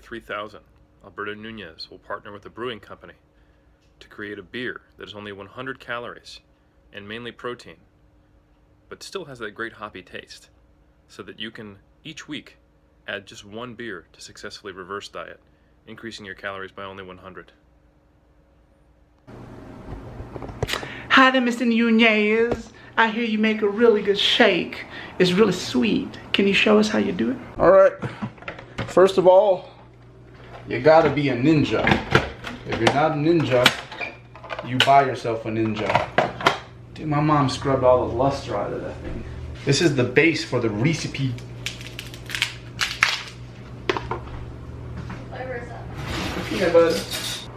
3000, Alberto Nunez will partner with a brewing company to create a beer that is only 100 calories and mainly protein, but still has that great hoppy taste, so that you can, each week, add just one beer to successfully reverse diet, increasing your calories by only 100. Hi there, Mr. Nunez. I hear you make a really good shake. It's really sweet. Can you show us how you do it? All right. First of all, you gotta be a ninja. If you're not a ninja, you buy yourself a ninja. Dude, my mom scrubbed all the luster out of that thing. This is the base for the recipe. Flavor is that? Peanut butter.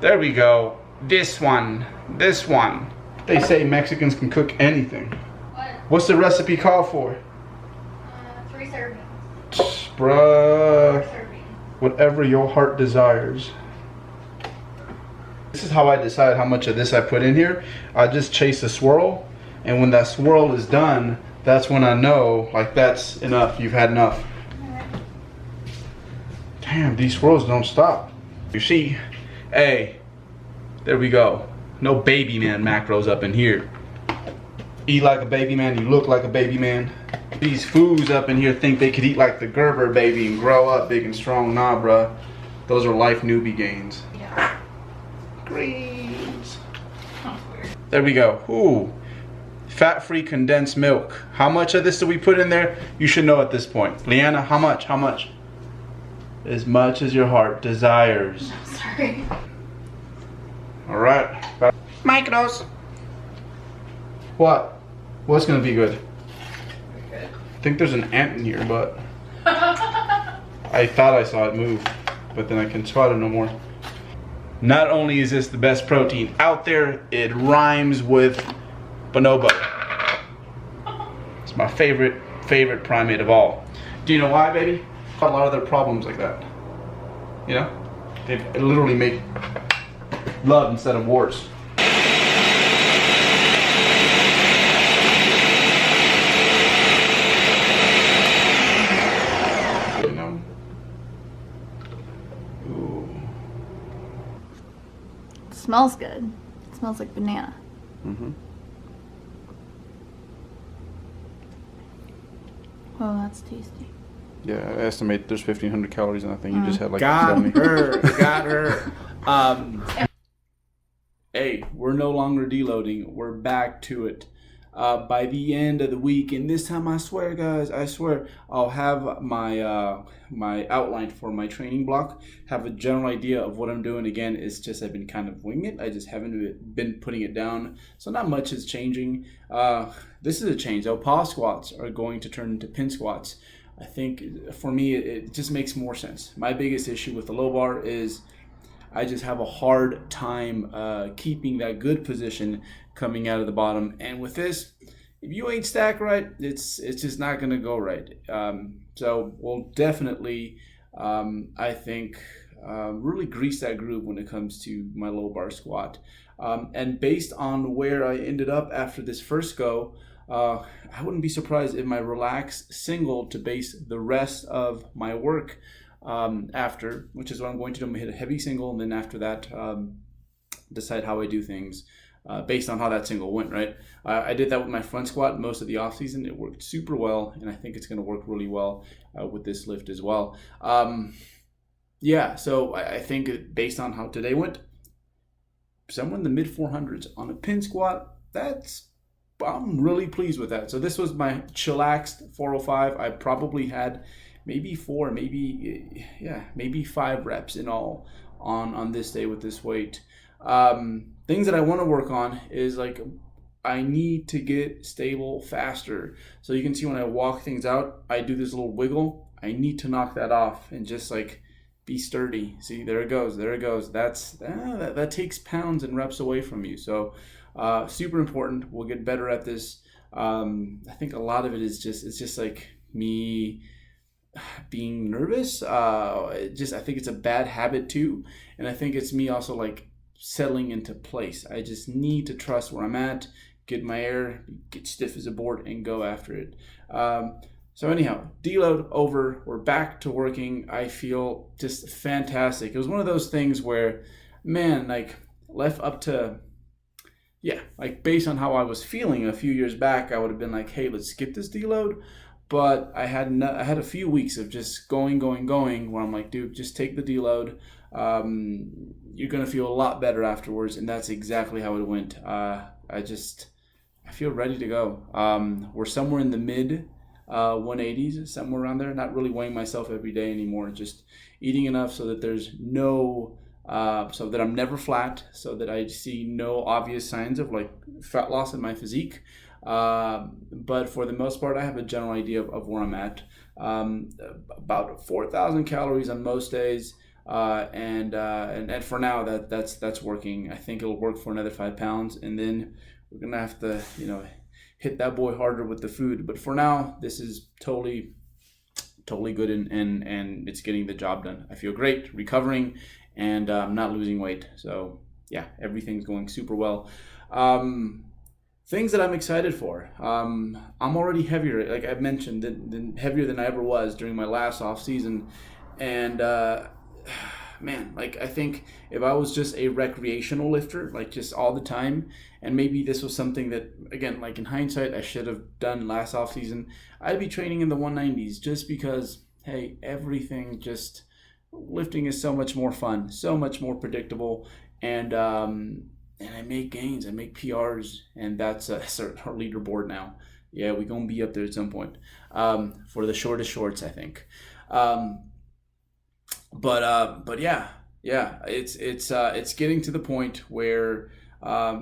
There we go. This one. They say Mexicans can cook anything. What? What's the recipe call for? 3 servings. Bruh. 4 servings. Whatever your heart desires. This is how I decide how much of this I put in here. I just chase a swirl, and when that swirl is done, that's when I know, like, that's enough. You've had enough. Damn, these swirls don't stop. You see? Hey, there we go. No baby man macros up in here. Eat like a baby man, you look like a baby man. These fools up in here think they could eat like the Gerber baby and grow up big and strong. Nah, bruh. Those are life newbie gains. Yeah. Greens. There we go. Ooh. Fat-free condensed milk. How much of this do we put in there? You should know at this point. Leanna, how much? How much? As much as your heart desires. Sorry. All right. Micros. What? What's gonna be good? Good. I think there's an ant in here, but I thought I saw it move, but then I can spot it no more. Not only is this the best protein out there, it rhymes with bonobo. It's my favorite primate of all. Do you know why, baby? Got a lot of their problems like that. You know? They literally make love instead of wars. You know? Ooh. It smells good. It smells like banana. Mm-hmm. Oh, that's tasty. Yeah, I estimate there's 1,500 calories in that thing. You just had like Got 70. her. Got her. Hey, we're no longer deloading. We're back to it. By the end of the week, and this time I swear, guys, I swear, I'll have my my outline for my training block. Have a general idea of what I'm doing. Again, it's just I've been kind of winging it. I just haven't been putting it down, so not much is changing. This is a change. Though paw squats are going to turn into pin squats. I think for me, it just makes more sense. My biggest issue with the low bar is I just have a hard time keeping that good position coming out of the bottom. And with this, if you ain't stacked right, it's just not going to go right. So we'll definitely, I think, really grease that groove when it comes to my low bar squat. And based on where I ended up after this first go, I wouldn't be surprised if my relaxed single to base the rest of my work after, which is what I'm going to do. I'm going to hit a heavy single, and then after that, decide how I do things based on how that single went, right? I did that with my front squat most of the off season. It worked super well, and I think it's going to work really well with this lift as well. Yeah, so I think based on how today went, somewhere in the mid 400s on a pin squat, I'm really pleased with that. So this was my chillaxed 405. I probably had maybe 4, maybe 5 reps in all on this day with this weight. Things that I want to work on is like I need to get stable faster. So you can see when I walk things out, I do this little wiggle. I need to knock that off and just like be sturdy. See, there it goes. That takes pounds and reps away from you. So super important. We'll get better at this. I think a lot of it is just like me being nervous. I think it's a bad habit too. And I think it's me also like settling into place. I just need to trust where I'm at, get my air, get stiff as a board, and go after it. So anyhow, deload over. We're back to working. I feel just fantastic. It was one of those things where, man, like left up to, yeah, like based on how I was feeling a few years back, I would have been like, hey, let's skip this deload. But I had a few weeks of just going, where I'm like, dude, just take the deload. You're gonna feel a lot better afterwards, and that's exactly how it went. I feel ready to go. We're somewhere in the mid 180s, somewhere around there. Not really weighing myself every day anymore. Just eating enough so that there's no, so that I'm never flat, so that I see no obvious signs of like fat loss in my physique. But for the most part, I have a general idea of where I'm at. About 4,000 calories on most days. And for now that's working. I think it'll work for another 5 pounds, and then we're gonna have to, hit that boy harder with the food. But for now, this is totally good, and it's getting the job done. I feel great, recovering, and I'm not losing weight. So yeah, everything's going super well. Things that I'm excited for. I'm already heavier, like I've mentioned, than heavier than I ever was during my last off season, and man, like I think if I was just a recreational lifter, like just all the time, and maybe this was something that, again, like in hindsight, I should have done last off season, I'd be training in the 190s, just because, hey, everything, just lifting is so much more fun, so much more predictable, and I make gains, I make PRs, and that's our leaderboard now. Yeah, we're gonna be up there at some point, for the shortest shorts, I think. But yeah, it's getting to the point where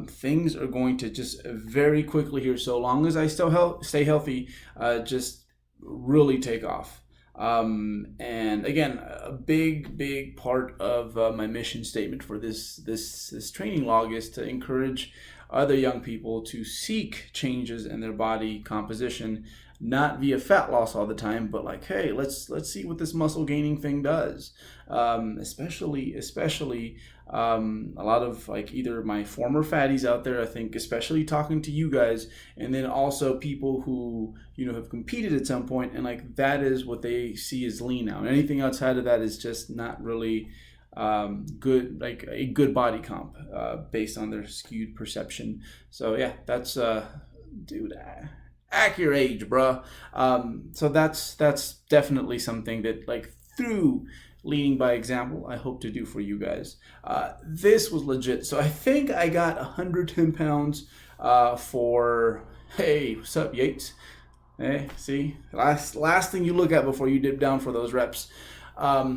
things are going to just very quickly here, so long as I still stay healthy, just really take off. And again, a big part of my mission statement for this training log is to encourage other young people to seek changes in their body composition, not via fat loss all the time, but like, hey, let's see what this muscle gaining thing does. Especially a lot of like either my former fatties out there, I think, especially talking to you guys, and then also people who have competed at some point, and like that is what they see as lean now. And anything outside of that is just not really good, like a good body comp based on their skewed perception. So yeah, that's dude. Act your age, bruh. So that's definitely something that, like, through leading by example, I hope to do for you guys. This was legit. So I think I got 110 pounds for, hey, what's up, Yates? Hey, see, last thing you look at before you dip down for those reps. I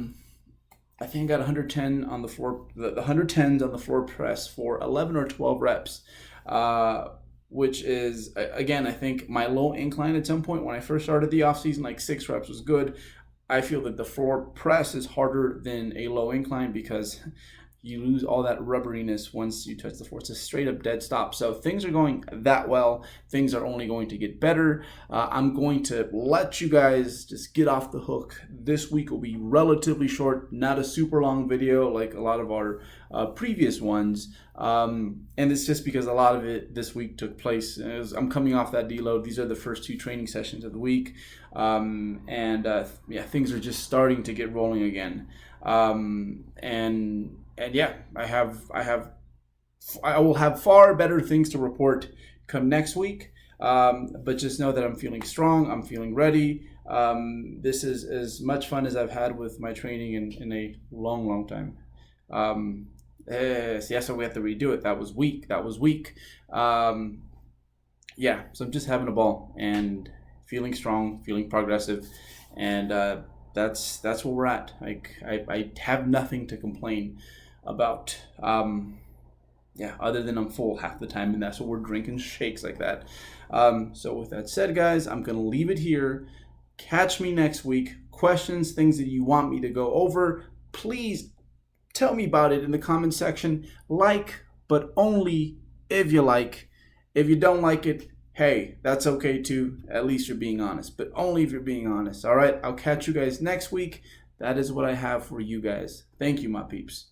think I got 110 on the floor, the 110s on the floor press for 11 or 12 reps. Which is, again, I think my low incline at some point when I first started the off season, like 6 reps was good. I feel that the floor press is harder than a low incline because you lose all that rubberiness once you touch the floor. It's a straight up dead stop. So things are going that well. Things are only going to get better. I'm going to let you guys just get off the hook. This week will be relatively short, not a super long video like a lot of our previous ones. And it's just because a lot of it this week took place as I'm coming off that deload. These are the first 2 training sessions of the week. Yeah, things are just starting to get rolling again. And yeah, I will have far better things to report come next week. But just know that I'm feeling strong. I'm feeling ready. This is as much fun as I've had with my training in a long time. So we have to redo it. That was weak. Yeah, so I'm just having a ball and feeling strong, feeling progressive, and that's where we're at. Like I have nothing to complain about. Other than I'm full half the time, and that's what we're drinking shakes like that. So with that said, guys, I'm gonna leave it here. Catch me next week. Questions, things that you want me to go over, please tell me about it in the comment section. Like, but only if you like. If you don't like it, hey, that's okay too. At least you're being honest, but only if you're being honest. All right, I'll catch you guys next week. That is what I have for you guys. Thank you, my peeps.